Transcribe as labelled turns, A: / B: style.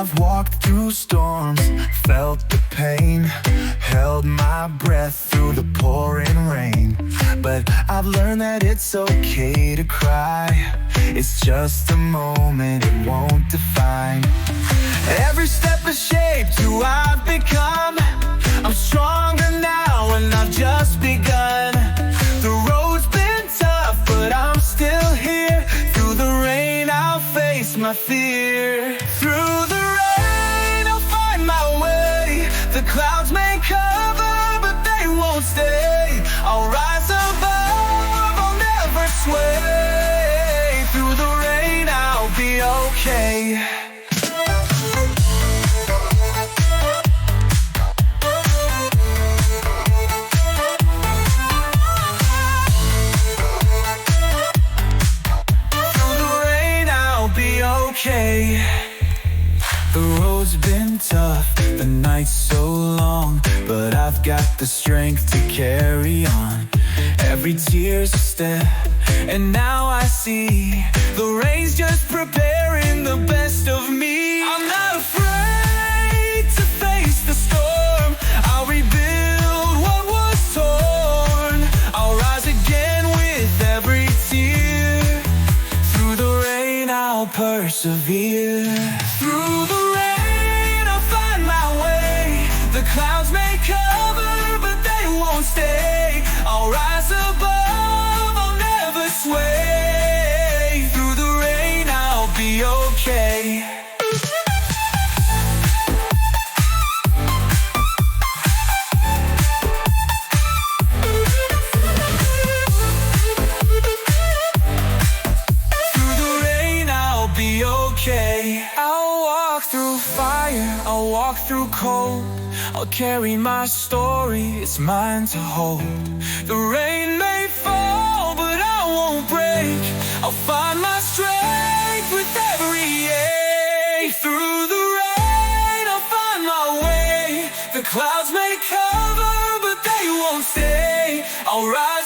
A: I've walked through storms, felt the pain, held my breath through the pouring rain. But I've learned that it's okay to cry. It's just a moment, it won't define. Every step has shaped who I've become. I'm stronger now and I've just begun. The road's been tough, but I'm still here. Through the rain, I'll face my fear. Through the rain, I'll find my way. The clouds may cover, but they won't stay. I'll rise above, I'll never sway. Through the rain, I'll be okay. Okay. The road's been tough, the night's so long, but I've got the strength to carry on. Every tear's a step, and now I see the rain's just preparing the best of me. I'm not afraid to face the storm. I'll rebuild what was torn. I'll rise again with every tear. Through the rain, I'll persevere. Through the rain, I'll find my way. The clouds may cover, but they won't stay. I'll rise above, I'll never sway. Through the rain, I'll be okay. I'll walk through fire, I'll walk through cold. I'll carry my story, it's mine to hold. The rain may fall, but I won't break. I'll find my strength with every ache. Through the rain, I'll find my way. The clouds may cover, but they won't stay. I'll rise